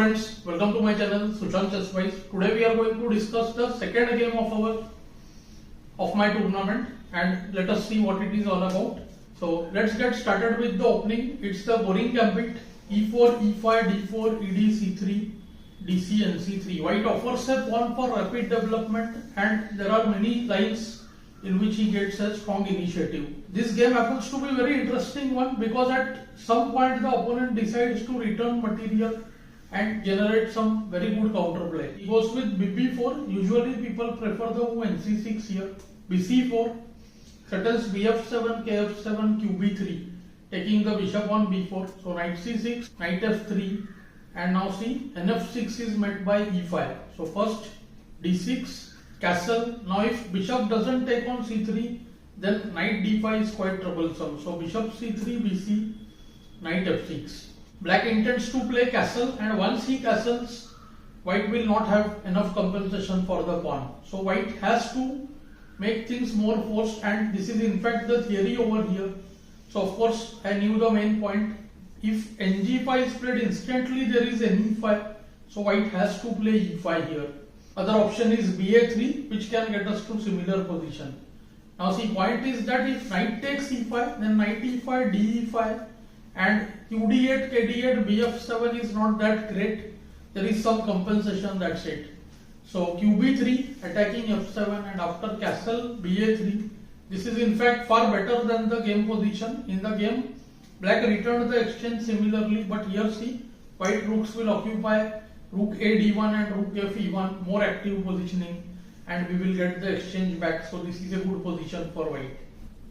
friends, welcome to my channel Sushant. Today we are going to discuss the second game of my tournament and let us see what it is all about. So let's get started with the opening. It's the Goring Gambit e4, e5, d4, ed, c3, dc and c3. White offers a pawn for rapid development and there are many lines in which he gets a strong initiative. This game happens to be a very interesting one because at some point the opponent decides to return material and generate some very good counterplay. He goes with bb4. Usually people prefer the move nc6 here. bc4, settles bf7, kf7, qb3, taking the bishop on b4. So knight c6, knight f3, and now see nf6 is met by e5. So first d6, castle. Now if bishop doesn't take on c3, then knight d5 is quite troublesome. So bishop c3, bc, knight f6. Black intends to play castle, and once he castles, white will not have enough compensation for the pawn. So white has to make things more forced, and this is in fact the theory over here. So of course I knew the main point. If ng5 is played instantly, there is ne5. So white has to play e5 here. Other option is ba3, which can get us to similar position. Now see, point is that if knight takes e5, then knight e5, de5, and qd8, kd8, bf7 is not that great. There is some compensation, that's it. So qb3, attacking f7, and after castle ba3. This is in fact far better than the game position. In the game, black returned the exchange similarly, but here see, white rooks will occupy rook a d1 and rook f e1, more active positioning, and we will get the exchange back. So this is a good position for white.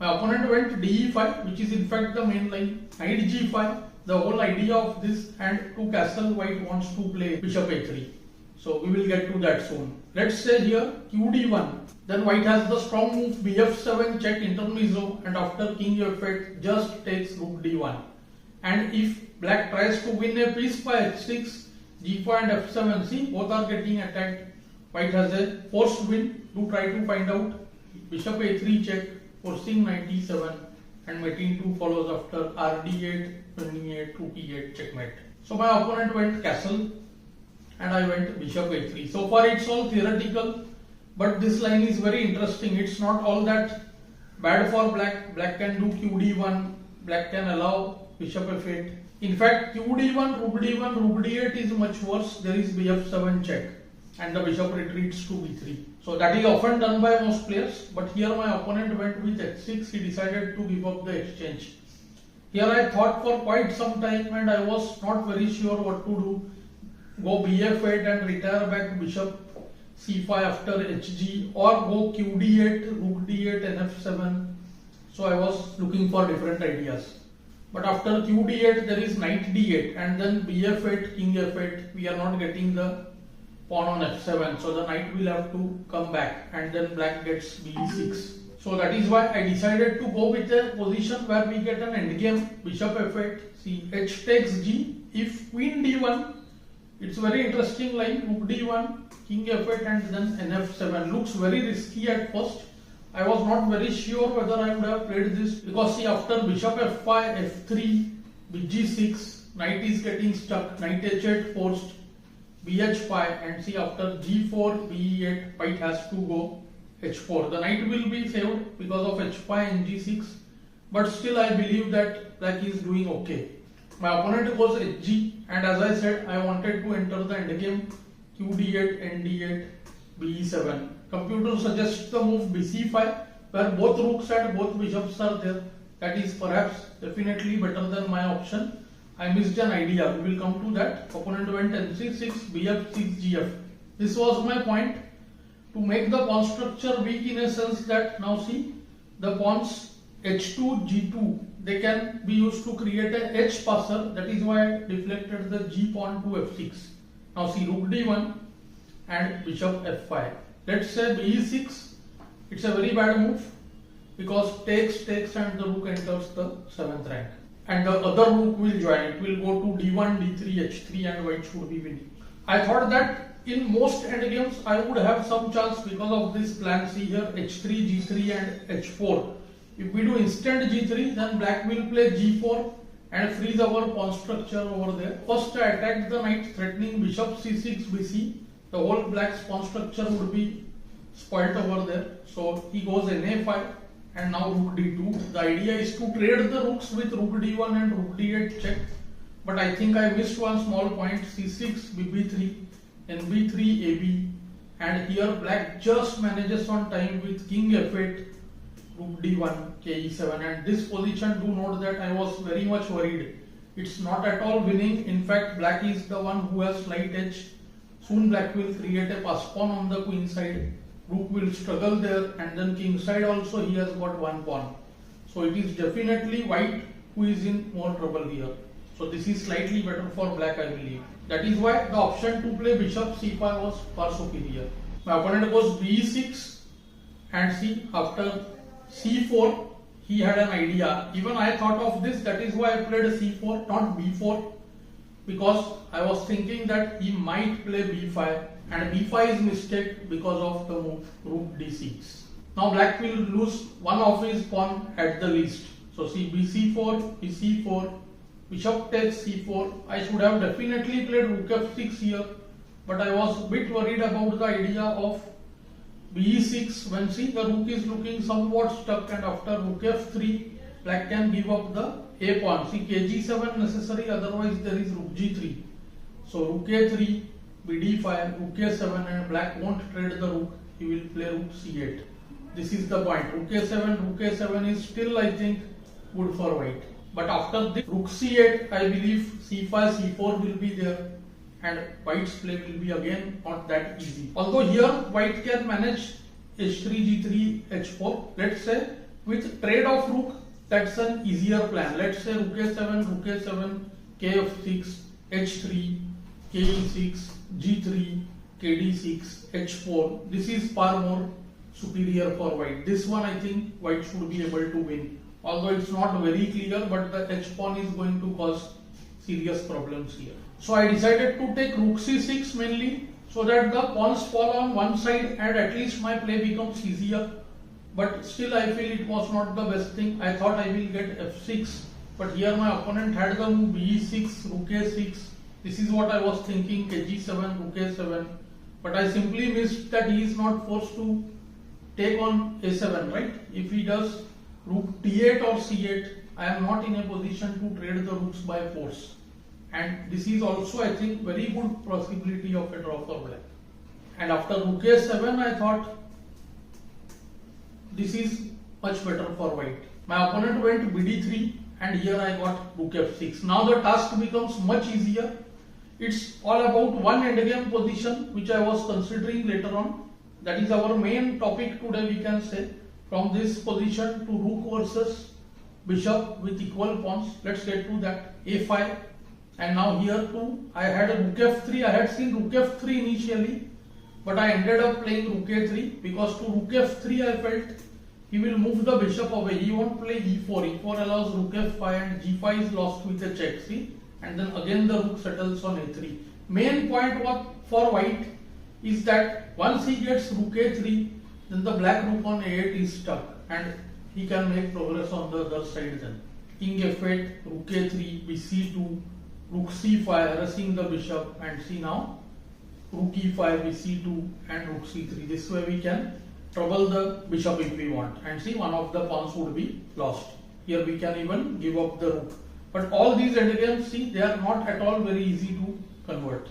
My opponent went de5, which is in fact the main line. Knight g5, the whole idea of this, and to castle, white wants to play bishop a3. So we will get to that soon. Let's say here qd1. Then white has the strong move bf7 check intermezzo, and after king f8 just takes rook d1. And if black tries to win a piece by h6, g4 and f7, see, both are getting attacked. White has a forced win to try to find out. Bishop a3 check, forcing knight e7, and mating 2 follows after rd8, e8, rook e8, checkmate. So my opponent went castle and I went bishop a3. So far it's all theoretical, but this line is very interesting. It's not all that bad for black. Black can do qd1, black can allow bishop f8. In fact, qd1, rook d1, rook d8 is much worse. There is bf7 check and the bishop retreats to b3. So that is often done by most players, but here my opponent went with h6. He decided to give up the exchange. Here I thought for quite some time and I was not very sure what to do. Go bf8 and retire back bishop c5 after hg, or go qd8, rook d8 and f7. So I was looking for different ideas. But after qd8 there is knight d8 and then bf8, king f8. We are not getting the pawn on f7. So the knight will have to come back and then black gets b6. So that is why I decided to go with a position where we get an endgame, bishop f8. See, h takes g. If queen d1, it's very interesting line, rook d1, king f8 and then nf7. Looks very risky at first. I was not very sure whether I would have played this because see, after bishop f5, f3, bg6, knight is getting stuck, knight h8 forced, bh5, and see after g4, be8, white has to go h4. The knight will be saved because of h5 and g6, but still I believe that black is doing okay. My opponent goes hg, and as I said, I wanted to enter the endgame qd8, nd8, be7. Computer suggests the move bc5, where both rooks and both bishops are there. That is perhaps definitely better than my option. I missed an idea. We will come to that. Opponent went nc6, bf6, gf. This was my point, to make the pawn structure weak in a sense that now see, the pawns h2, g2, they can be used to create a h passer. That is why I deflected the g pawn to f6. Now see, rook d1 and bishop f5. Let's say be6. It's a very bad move because takes and the rook enters the 7th rank. And the other rook will join. It will go to d1, d3, h3 and white should be winning. I thought that in most endgames I would have some chance because of this plan. See here, h3, g3 and h4. If we do instant g3, then black will play g4 and freeze our pawn structure over there. First I attacked the knight, threatening bishop c6 bc. The whole black's pawn structure would be spoilt over there. So he goes na5 and now rook d2. The idea is to trade the rooks with rook d1 and rook d8 check. But I think I missed one small point. c6, bb3, nb3, ab, and here black just manages on time with king f8, rook d1, ke7, and this position, do note that I was very much worried. It's not at all winning. In fact, black is the one who has slight edge. Soon black will create a pass pawn on the queen side. Rook will struggle there, and then king side also he has got one pawn. So it is definitely white who is in more trouble here. So this is slightly better for black, I believe. That is why the option to play bishop c5 was far superior. My opponent goes b6, and see, after c4 he had an idea. Even I thought of this, that is why I played c4, not b4, because I was thinking that he might play b5, and b5 is mistake because of the move rook d6. Now black will lose one of his pawn at the least. So see, bc4, bc4, bishop takes c4. I should have definitely played rook f6 here, but I was a bit worried about the idea of b6 when see the rook is looking somewhat stuck, and after rook f3 black can give up the a pawn. See, kg7 necessary, otherwise there is rook g3. So rook a3, bd5, rook a7, and black won't trade the rook. He will play rook c8. This is the point. Rook a7 is still, I think, good for white. But after the rook c8, I believe c5, c4 will be there, and white's play will be again not that easy. Although here white can manage h3, g3, h4. Let's say with trade of rook, that's an easier plan. Let's say rook a7, kf6, h3, ke6, g3, kd6, h4. This is far more superior for white. This one I think white should be able to win. Although it's not very clear, but the h pawn is going to cause serious problems here. So I decided to take rook c6 mainly, so that the pawns fall on one side and at least my play becomes easier. But still I feel it was not the best thing. I thought I will get f6, but here my opponent had the move b6, rook a6. This is what I was thinking, kg7, rook a7. But I simply missed that he is not forced to take on a7, right? If he does rook d8 or c8, I am not in a position to trade the rooks by force. And this is also, I think, very good possibility of a draw for black. And after rook a7, I thought this is much better for white. My opponent went bd3, and here I got rook f6. Now the task becomes much easier. It's all about one endgame position which I was considering later on. That is our main topic today, we can say. From this position to rook versus bishop with equal pawns. Let's get to that. a5, and now here too I had a rook f3. I had seen rook f3 initially, but I ended up playing rook a3 because to rook f3 I felt he will move the bishop away. He won't play e4. e4 allows rook f5, and g5 is lost with a check. See, and then again the rook settles on a3. Main point for white is that once he gets rook a3, then the black rook on a8 is stuck, and he can make progress on the other side then. King f8, rook a3, bc2, rook c5, harassing the bishop, and see now rook e5, bc2, and rook c3. This way we can trouble the bishop if we want, and see one of the pawns would be lost. Here we can even give up the rook. But all these endgames, see, they are not at all very easy to convert.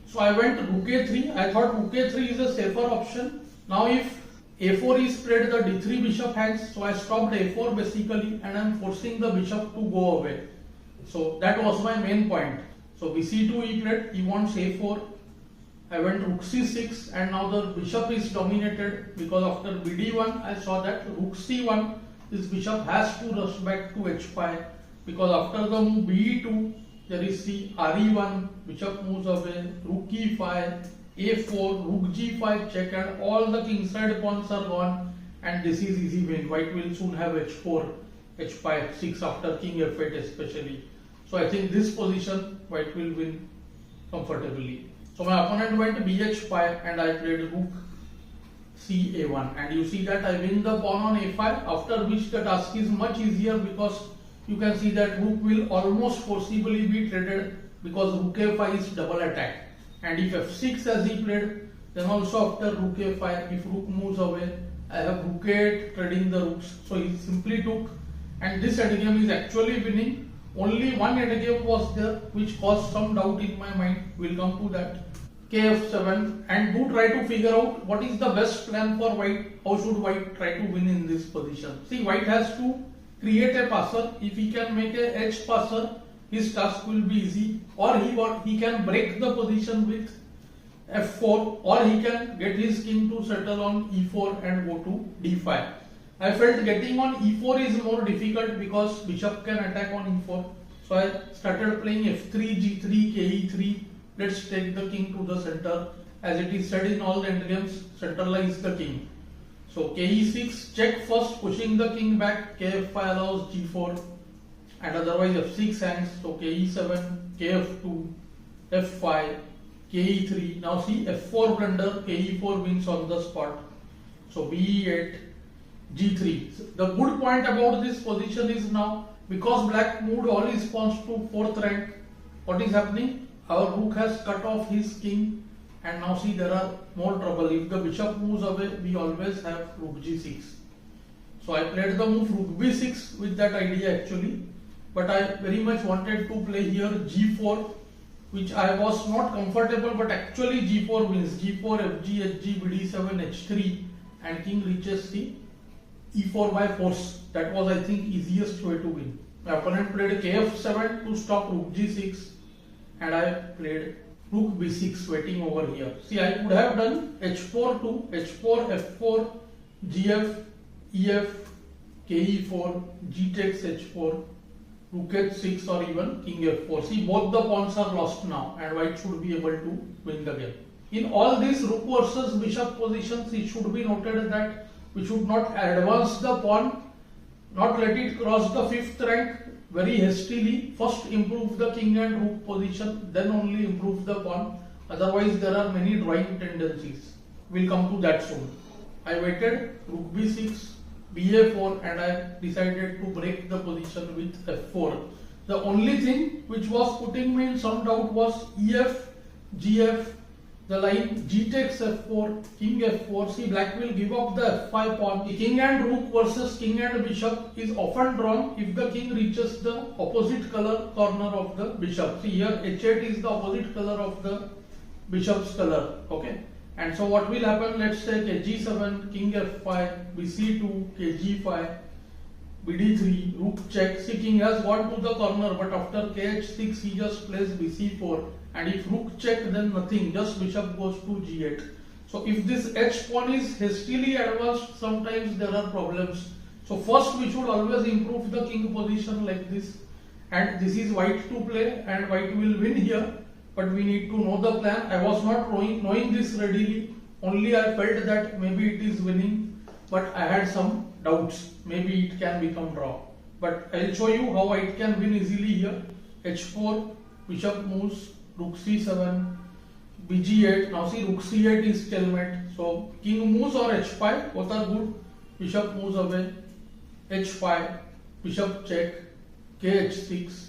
So I went rook a3. I thought rook a3 is a safer option. Now if a4 is played, the d3 bishop hangs. So I stopped a4 basically, and I am forcing the bishop to go away. So that was my main point. So bc2 he played, he wants a4. I went rook c6, and now the bishop is dominated because after bd1 I saw that rook c1, this bishop has to rush back to h5, because after the move be2 there is c re1, bishop moves away, rook e5, a4, rook g5 check, and all the kingside pawns are gone, and this is easy win. White will soon have h4, h5, 6 after king f8 especially. So I think this position white will win comfortably. So my opponent went bh5, and I played rook ca1, and you see that I win the pawn on a5, after which the task is much easier because you can see that rook will almost forcibly be traded because rook a5 is double attack. And if f6 as he played, then also after rook a5, if rook moves away, I have rook a8 trading the rooks. So he simply took, and this endgame is actually winning. Only one endgame was there which caused some doubt in my mind. We'll come to that. Kf7, and do try to figure out what is the best plan for white. How should white try to win in this position? See, white has to create a passer. If he can make a edge passer, his task will be easy. Or he can break the position with f4, or he can get his king to settle on e4 and go to d5. I felt getting on e4 is more difficult because bishop can attack on e4. So I started playing f3, g3, ke3. Let's take the king to the center. As it is said in all the endgames, centralize the king. So ke6, check first, pushing the king back. Kf5 allows g4, and otherwise f6 hangs. So ke7, kf2, f5, ke3. Now see f4 blunder, ke4 wins on the spot. So be8, g3. The good point about this position is now, because black moved all his pawns to 4th rank, what is happening? Our rook has cut off his king, and now see there are more trouble. If the bishop moves away, we always have rook g6. So I played the move rook b6 with that idea actually, but I very much wanted to play here g4, which I was not comfortable, but actually g4 wins. g4, fg, hg, bd7, h3, and king reaches the e4 by force. That was, I think, easiest way to win. My opponent played kf7 to stop rook g6, and I played rook b6 waiting over here. See, I could have done h4 to h4, f4, gf, ef, ke4, g takes h4, rook h6, or even king f4. See, both the pawns are lost now, and white should be able to win the game. In all these rook versus bishop positions, it should be noted that we should not advance the pawn, not let it cross the 5th rank very hastily. First improve the king and rook position, then only improve the pawn. Otherwise there are many drawing tendencies. We'll come to that soon. I waited rook b6, ba4, and I decided to break the position with f4. The only thing which was putting me in some doubt was ef, gf, the line g takes f4, king f4. See, black will give up the f5 pawn. The king and rook versus king and bishop is often drawn if the king reaches the opposite color corner of the bishop. See, here h8 is the opposite color of the bishop's color. Okay, and so what will happen? Let's say kg7, king f5, bc2, kg5, bd3, rook check. See, king has gone to the corner, but after kh6 he just plays bc4. And if rook check, then nothing, just bishop goes to g8. So if this h pawn is hastily advanced, sometimes there are problems. So first we should always improve the king position like this. And this is white to play, and white will win here. But we need to know the plan. I was not knowing this readily. Only I felt that maybe it is winning, but I had some doubts. Maybe it can become draw. But I will show you how white can win easily here. h4, bishop moves, rook c7, bg8. Now see, rook c8 is stalemate. So king moves or h5, both are good. Bishop moves away, h5, bishop check, kh6,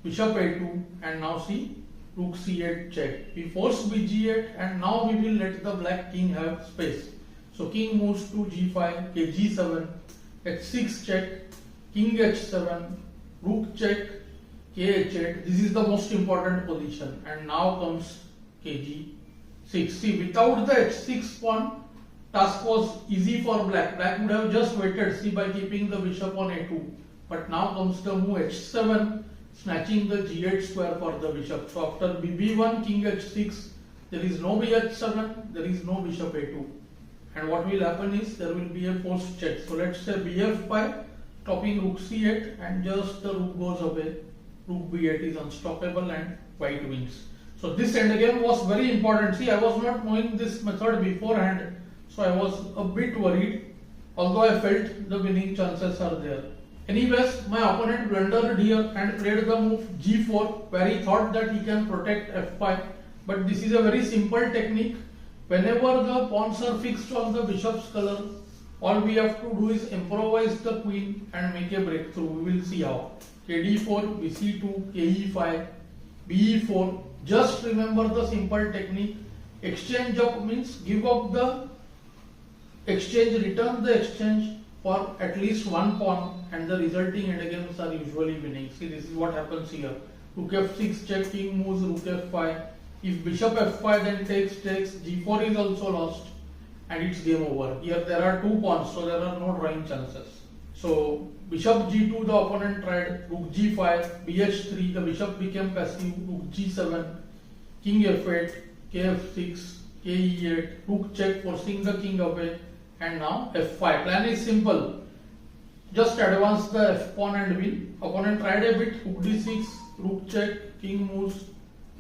bishop a2, and now see, rook c8 check. We force bg8, and now we will let the black king have space. So king moves to g5, kg7, h6 check, king h7, rook check, kh8. This is the most important position, and now comes kg6. See, without the h6 pawn, task was easy for black. Black would have just waited, see, by keeping the bishop on a2. But now comes the move h7, snatching the g8 square for the bishop. So after bb1, king h6, there is no bh7, there is no bishop a2. And what will happen is there will be a forced check. So let's say bf5, topping rook c8, and just the rook goes away. Rook b8 is unstoppable, and white wins. So this endgame was very important. See, I was not knowing this method beforehand, so I was a bit worried, although I felt the winning chances are there. Anyways, my opponent blundered here and played the move g4, where he thought that he can protect f5. But this is a very simple technique. Whenever the pawns are fixed on the bishop's color, all we have to do is improvise the queen and make a breakthrough. We will see how. kd4, bc2, ke5, be4. Just remember the simple technique. Exchange up means give up the exchange, return the exchange for at least one pawn, and the resulting endgames are usually winning. See, this is what happens here. Rook f6 check, king moves, rook f5. If bishop f5 then takes, g4 is also lost, and it's game over. Here there are two pawns, so there are no drawing chances. So bishop g2, the opponent tried, rook g5, bh3, the bishop became passive, rook g7, king f8, kf6, ke8, rook check, forcing the king away, and now f5. Plan is simple. Just advance the f pawn and win. Opponent tried a bit, rook d6, rook check, king moves.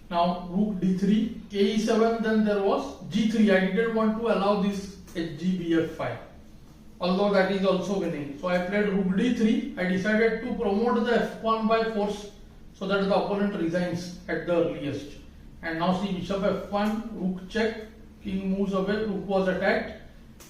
Now rook d3, ke7, then there was g3. I didn't want to allow this hg bf5, although that is also winning. So I played rook d3. I decided to promote the f pawn by force so that the opponent resigns at the earliest. And now see bishop f1, rook check, king moves away, rook was attacked,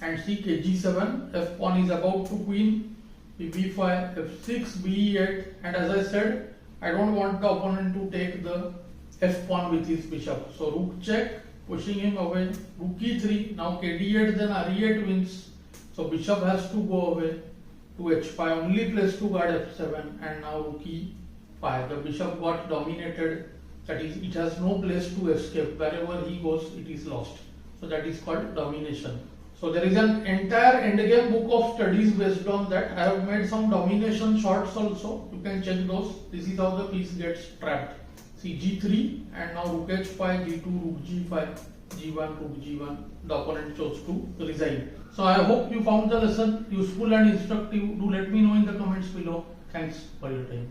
and see kg7, f pawn is about to queen, b5, f6, be8, and as I said, I don't want the opponent to take the f pawn with his bishop. So rook check, pushing him away, rook e3, now kd8, then re8 wins. So bishop has to go away to h5, only place to guard f7, and now rook e5. The bishop got dominated, that is, it has no place to escape. Wherever he goes, it is lost. So that is called domination. So there is an entire endgame book of studies based on that. I have made some domination shorts also. You can check those. This is how the piece gets trapped. See g3, and now rook h5, g2, rook g5, g1, rook g1. The opponent chose to resign. So I hope you found the lesson useful and instructive. Do let me know in the comments below. Thanks for your time.